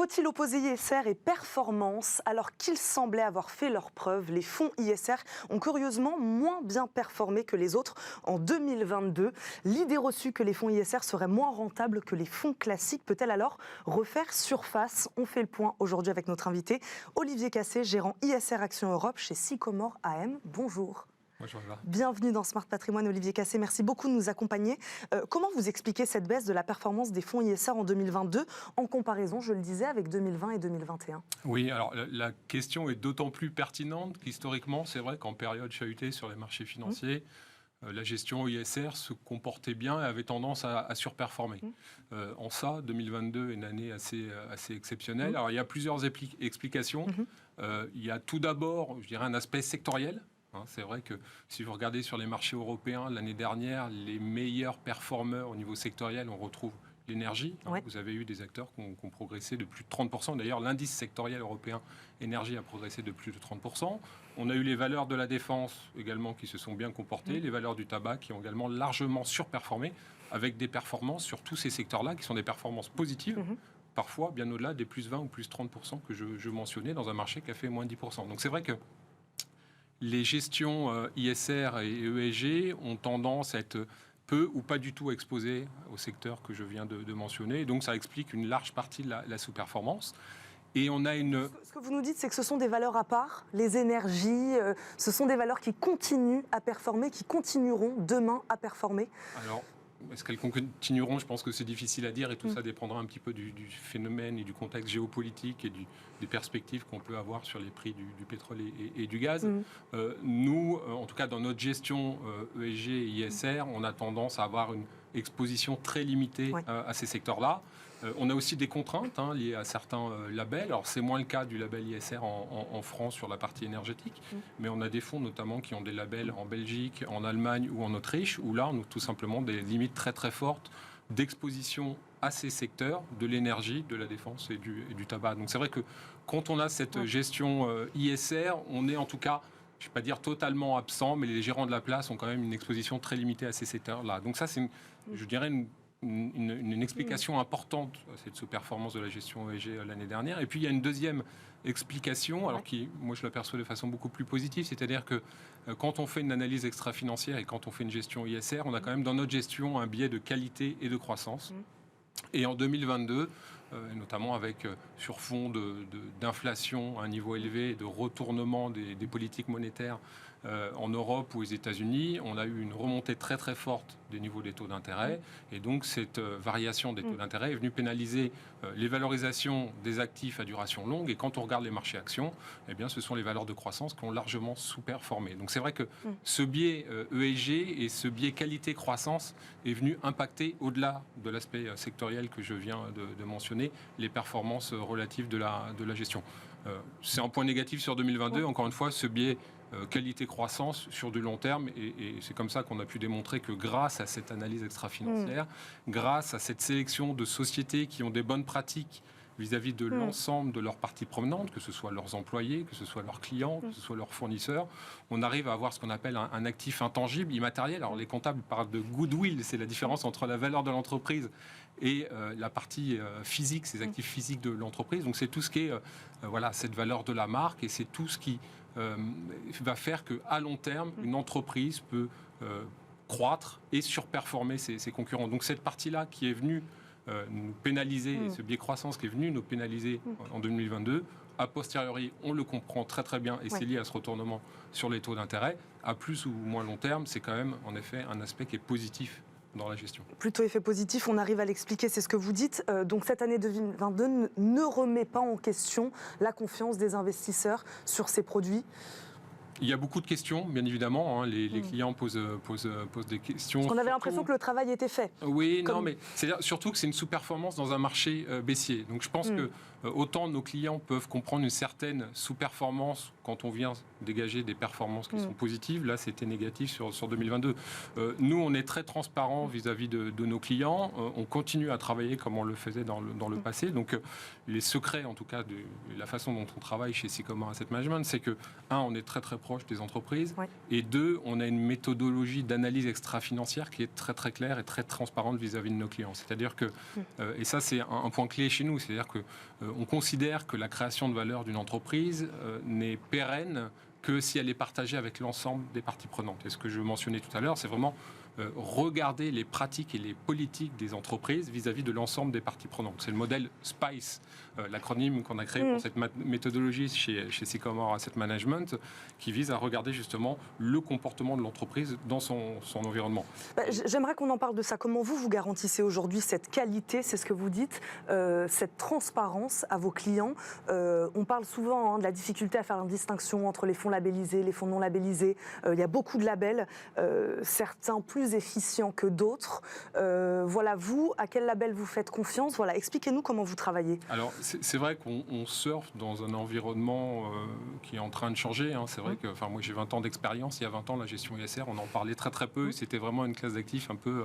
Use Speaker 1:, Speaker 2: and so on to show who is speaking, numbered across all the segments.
Speaker 1: Faut-il opposer ISR et performance alors qu'ils semblaient avoir fait leurs preuves? Les fonds ISR ont curieusement moins bien performé que les autres en 2022. L'idée reçue que les fonds ISR seraient moins rentables que les fonds classiques peut-elle alors refaire surface? On fait le point aujourd'hui avec notre invité, Olivier Cassé, gérant ISR Action Europe chez Sycomore AM. Bonjour.
Speaker 2: Bonjour Eva.
Speaker 1: Bienvenue dans Smart Patrimoine, Olivier Cassé. Merci beaucoup de nous accompagner. Comment vous expliquez cette baisse de la performance des fonds ISR en 2022 en comparaison, je le disais, avec 2020 et 2021?
Speaker 2: Oui, alors la question est d'autant plus pertinente qu'historiquement, c'est vrai qu'en période chahutée sur les marchés financiers, la gestion ISR se comportait bien et avait tendance à surperformer. En ça, 2022 est une année assez exceptionnelle. Alors il y a plusieurs explications. Il y a tout d'abord, je dirais, un aspect sectoriel. C'est vrai que si vous regardez sur les marchés européens, l'année dernière, les meilleurs performeurs au niveau sectoriel, on retrouve l'énergie.
Speaker 1: Ouais.
Speaker 2: Vous avez eu des acteurs qui ont progressé de plus de 30%. D'ailleurs, l'indice sectoriel européen énergie a progressé de plus de 30%. On a eu les valeurs de la défense également qui se sont bien comportées, les valeurs du tabac qui ont également largement surperformé, avec des performances sur tous ces secteurs-là qui sont des performances positives. Parfois bien au-delà des plus 20 ou plus 30% que je mentionnais dans un marché qui a fait moins de 10%. Donc c'est vrai que les gestions ISR et ESG ont tendance à être peu ou pas du tout exposées au secteur que je viens de mentionner. Et donc ça explique une large partie de la sous-performance. Et on a une...
Speaker 1: Ce que vous nous dites, c'est que ce sont des valeurs à part, les énergies, ce sont des valeurs qui continuent à performer, qui continueront demain à performer.
Speaker 2: Alors, est-ce qu'elles continueront? Je pense que c'est difficile à dire et tout ça dépendra un petit peu du phénomène et du contexte géopolitique et des perspectives qu'on peut avoir sur les prix du pétrole et du gaz. Nous, en tout cas dans notre gestion ESG et ISR, on a tendance à avoir une exposition très limitée à ces secteurs-là. On a aussi des contraintes liées à certains labels. Alors, c'est moins le cas du label ISR en France sur la partie énergétique, mais on a des fonds notamment qui ont des labels en Belgique, en Allemagne ou en Autriche, où là, on a tout simplement des limites très très fortes d'exposition à ces secteurs, de l'énergie, de la défense et du tabac. Donc, c'est vrai que quand on a cette gestion ISR, on est en tout cas, je ne vais pas dire totalement absent, mais les gérants de la place ont quand même une exposition très limitée à ces secteurs-là. Donc ça, c'est, je dirais, une explication importante à cette sous-performance de la gestion ESG l'année dernière. Et puis il y a une deuxième explication, alors qui, moi je l'aperçois de façon beaucoup plus positive, c'est-à-dire que quand on fait une analyse extra-financière et quand on fait une gestion ISR, on a quand même dans notre gestion un biais de qualité et de croissance. Et en 2022, notamment avec sur fond d'inflation à un niveau élevé, de retournement des politiques monétaires en Europe ou aux États-Unis, on a eu une remontée très très forte des niveaux des taux d'intérêt. Et donc cette variation des taux d'intérêt est venue pénaliser les valorisations des actifs à duration longue. Et quand on regarde les marchés actions, eh bien, ce sont les valeurs de croissance qui ont largement sous-performé. Donc c'est vrai que ce biais ESG et ce biais qualité-croissance est venu impacter, au-delà de l'aspect sectoriel que je viens de mentionner, les performances relatives de la gestion. C'est un point négatif sur 2022. Encore une fois, ce biais qualité-croissance sur du long terme. Et c'est comme ça qu'on a pu démontrer que grâce à cette analyse extra-financière, grâce à cette sélection de sociétés qui ont des bonnes pratiques vis-à-vis de l'ensemble de leurs parties prenantes, que ce soit leurs employés, que ce soit leurs clients, que ce soit leurs fournisseurs, on arrive à avoir ce qu'on appelle un actif intangible, immatériel. Alors les comptables parlent de goodwill, c'est la différence entre la valeur de l'entreprise et la partie physique, ces actifs physiques de l'entreprise. Donc c'est tout ce qui est cette valeur de la marque et c'est tout ce qui va faire qu'à long terme, une entreprise peut croître et surperformer ses concurrents. Donc cette partie-là qui est venue nous pénaliser, ce biais croissance qui est venu nous pénaliser en 2022, a posteriori, on le comprend très très bien et c'est lié à ce retournement sur les taux d'intérêt. À plus ou moins long terme, c'est quand même en effet un aspect qui est positif dans la gestion.
Speaker 1: Plutôt effet positif, on arrive à l'expliquer, c'est ce que vous dites. Donc cette année 2022 ne remet pas en question la confiance des investisseurs sur ces produits.
Speaker 2: Il y a beaucoup de questions, bien évidemment. Les clients posent des questions.
Speaker 1: Parce qu'on avait l'impression que le travail était fait.
Speaker 2: Oui, non, mais c'est surtout que c'est une sous-performance dans un marché baissier. Donc je pense que autant nos clients peuvent comprendre une certaine sous-performance quand on vient dégager des performances qui sont positives. Là, c'était négatif sur 2022. Nous, on est très transparent vis-à-vis de nos clients. On continue à travailler comme on le faisait dans le passé. Donc, les secrets, en tout cas, de la façon dont on travaille chez Sycomore Asset Management, c'est que, on est très très proche des entreprises, et deux, on a une méthodologie d'analyse extra-financière qui est très très claire et très transparente vis-à-vis de nos clients. C'est-à-dire que, et ça c'est un point clé chez nous, c'est-à-dire que on considère que la création de valeur d'une entreprise n'est pérenne que si elle est partagée avec l'ensemble des parties prenantes. Et ce que je mentionnais tout à l'heure, c'est vraiment regarder les pratiques et les politiques des entreprises vis-à-vis de l'ensemble des parties prenantes. C'est le modèle SPICE, l'acronyme qu'on a créé pour cette méthodologie chez Sycomore Asset Management, qui vise à regarder justement le comportement de l'entreprise dans son environnement.
Speaker 1: J'aimerais qu'on en parle de ça. Comment vous garantissez aujourd'hui cette qualité, c'est ce que vous dites, cette transparence à vos clients? On parle souvent de la difficulté à faire la distinction entre les fonds labellisés, les fonds non labellisés. Il y a beaucoup de labels, certains plus efficients que d'autres. Voilà, vous, à quel label vous faites confiance? Voilà, expliquez-nous comment vous travaillez.
Speaker 2: Alors, c'est vrai qu'on surfe dans un environnement qui est en train de changer. C'est vrai que, moi j'ai 20 ans d'expérience. Il y a 20 ans, la gestion ISR, on en parlait très très peu. C'était vraiment une classe d'actifs un peu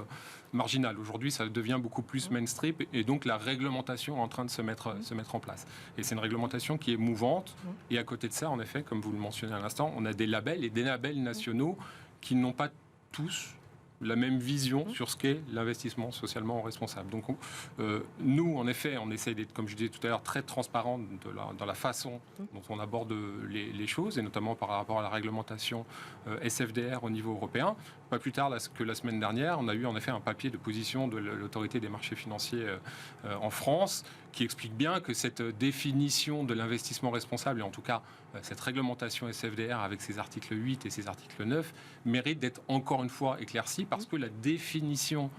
Speaker 2: marginale. Aujourd'hui, ça devient beaucoup plus mainstream, et donc la réglementation est en train de se mettre en place. Et c'est une réglementation qui est mouvante. Et à côté de ça, en effet, comme vous le mentionnez à l'instant, on a des labels et des labels nationaux qui n'ont pas tous la même vision sur ce qu'est l'investissement socialement responsable. Donc nous, en effet, on essaie d'être, comme je disais tout à l'heure, très transparent dans la façon dont on aborde les choses, et notamment par rapport à la réglementation SFDR au niveau européen. Pas plus tard que la semaine dernière, on a eu en effet un papier de position de l'autorité des marchés financiers en France qui explique bien que cette définition de l'investissement responsable, et en tout cas cette réglementation SFDR avec ses articles 8 et ses articles 9, mérite d'être encore une fois éclaircie, parce que la définition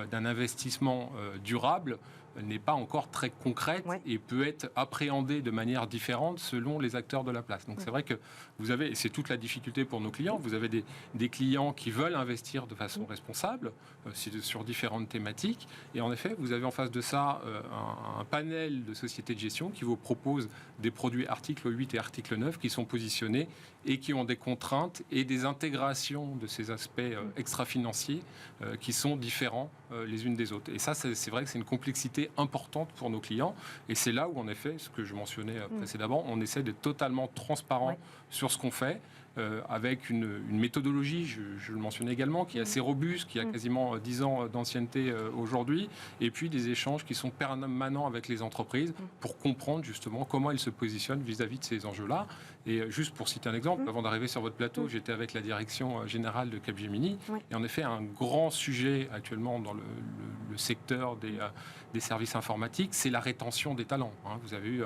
Speaker 2: d'un investissement durable n'est pas encore très concrète et peut être appréhendée de manière différente selon les acteurs de la place. Donc c'est vrai que vous avez, et c'est toute la difficulté pour nos clients, vous avez des clients qui veulent investir de façon responsable sur différentes thématiques, et en effet vous avez en face de ça un panel de sociétés de gestion qui vous propose des produits article 8 et article 9 qui sont positionnés et qui ont des contraintes et des intégrations de ces aspects extra-financiers qui sont différents les unes des autres. Et ça, c'est vrai que c'est une complexité importante pour nos clients, et c'est là où, en effet, ce que je mentionnais précédemment, on essaie d'être totalement transparent sur ce qu'on fait, avec une méthodologie, je le mentionnais également, qui est assez robuste, qui a quasiment 10 ans d'ancienneté aujourd'hui, et puis des échanges qui sont permanents avec les entreprises pour comprendre justement comment elles se positionnent vis-à-vis de ces enjeux-là. Et juste pour citer un exemple, avant d'arriver sur votre plateau, j'étais avec la direction générale de Capgemini, et en effet, un grand sujet actuellement dans le secteur des services informatiques, c'est la rétention des talents. Vous avez eu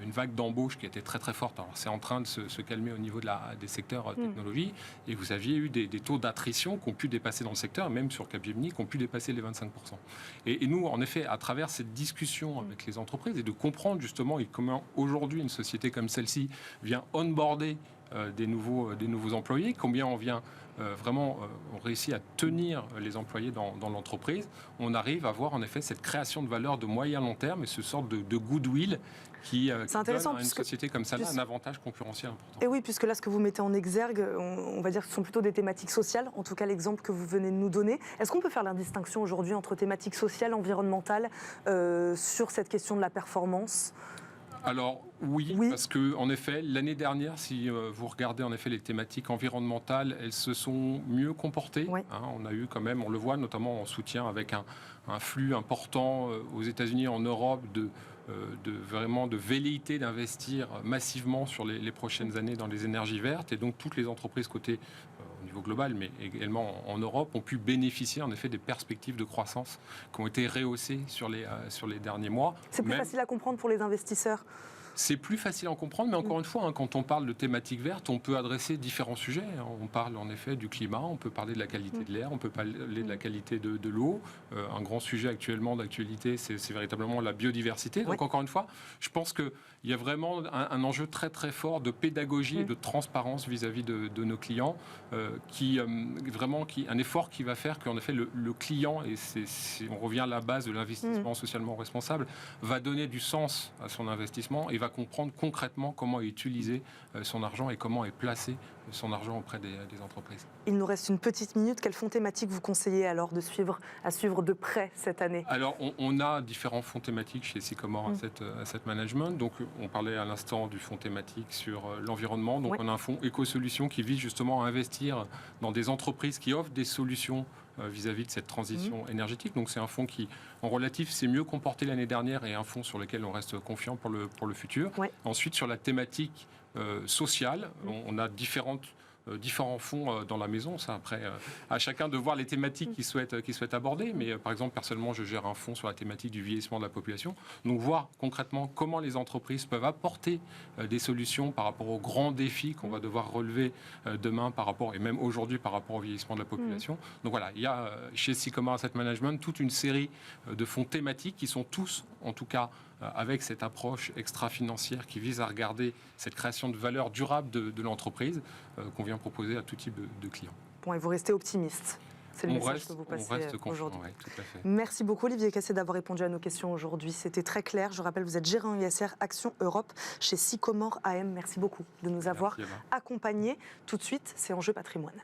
Speaker 2: une vague d'embauche qui était très très forte. Alors c'est en train de se calmer au niveau des secteurs technologie, et vous aviez eu des taux d'attrition qui ont pu dépasser dans le secteur, même sur Capgemini, qui ont pu dépasser les 25%. Et nous, en effet, à travers cette discussion avec les entreprises, et de comprendre justement comment aujourd'hui une société comme celle-ci vient onboarder des nouveaux employés, combien on vient on réussit à tenir les employés dans l'entreprise, on arrive à voir en effet cette création de valeur de moyen long terme et ce sorte de goodwill qui donne à une société comme ça un avantage concurrentiel important.
Speaker 1: Et oui, puisque là, ce que vous mettez en exergue, on va dire que ce sont plutôt des thématiques sociales, en tout cas l'exemple que vous venez de nous donner. Est-ce qu'on peut faire la distinction aujourd'hui entre thématiques sociales, environnementales, sur cette question de la performance ?
Speaker 2: Alors oui, parce que en effet, l'année dernière, si vous regardez en effet les thématiques environnementales, elles se sont mieux comportées. On a eu quand même, on le voit notamment en soutien avec un flux important aux États-Unis, en Europe, de velléité d'investir massivement sur les prochaines années dans les énergies vertes, et donc toutes les entreprises cotées au niveau global, mais également en Europe, ont pu bénéficier en effet des perspectives de croissance qui ont été rehaussées sur les derniers mois.
Speaker 1: C'est plus facile à comprendre pour les investisseurs.
Speaker 2: C'est plus facile à en comprendre, mais encore une fois, quand on parle de thématiques vertes, on peut adresser différents sujets. On parle en effet du climat, on peut parler de la qualité de l'air, on peut parler de la qualité de l'eau. Un grand sujet actuellement d'actualité, c'est véritablement la biodiversité. Donc encore une fois, je pense qu'il y a vraiment un enjeu très très fort de pédagogie et de transparence vis-à-vis de nos clients, un effort qui va faire qu'en effet le client, et on revient à la base de l'investissement socialement responsable, va donner du sens à son investissement et va comprendre concrètement comment est utilisé son argent et comment est placé son argent auprès des entreprises.
Speaker 1: Il nous reste une petite minute. Quels fonds thématiques vous conseillez alors à suivre de près cette année?
Speaker 2: Alors, on a différents fonds thématiques chez Sycomore Asset Management. Donc, on parlait à l'instant du fonds thématique sur l'environnement. Donc, on a un fonds éco-solutions qui vise justement à investir dans des entreprises qui offrent des solutions vis-à-vis de cette transition énergétique. Donc, c'est un fonds qui, en relatif, s'est mieux comporté l'année dernière et un fonds sur lequel on reste confiant pour le futur. Ensuite, sur la thématique sociale, on a différents fonds dans la maison. Ça, après, à chacun de voir les thématiques qu'il souhaite aborder. Mais par exemple, personnellement, je gère un fonds sur la thématique du vieillissement de la population. Donc, voir concrètement comment les entreprises peuvent apporter des solutions par rapport aux grands défis qu'on va devoir relever demain et même aujourd'hui par rapport au vieillissement de la population. Donc voilà, il y a chez Sycomore Asset Management toute une série de fonds thématiques qui sont tous, en tout cas, avec cette approche extra-financière qui vise à regarder cette création de valeur durable de l'entreprise qu'on vient proposer à tout type de clients.
Speaker 1: Bon, et vous restez optimiste. C'est le message que vous passez aujourd'hui.
Speaker 2: Ouais, tout à fait.
Speaker 1: Merci beaucoup Olivier Cassé d'avoir répondu à nos questions aujourd'hui. C'était très clair. Je rappelle, vous êtes gérant ISR Action Europe chez Sycomore AM. Merci beaucoup de nous avoir accompagnés. Tout de suite, c'est Enjeu Patrimoine.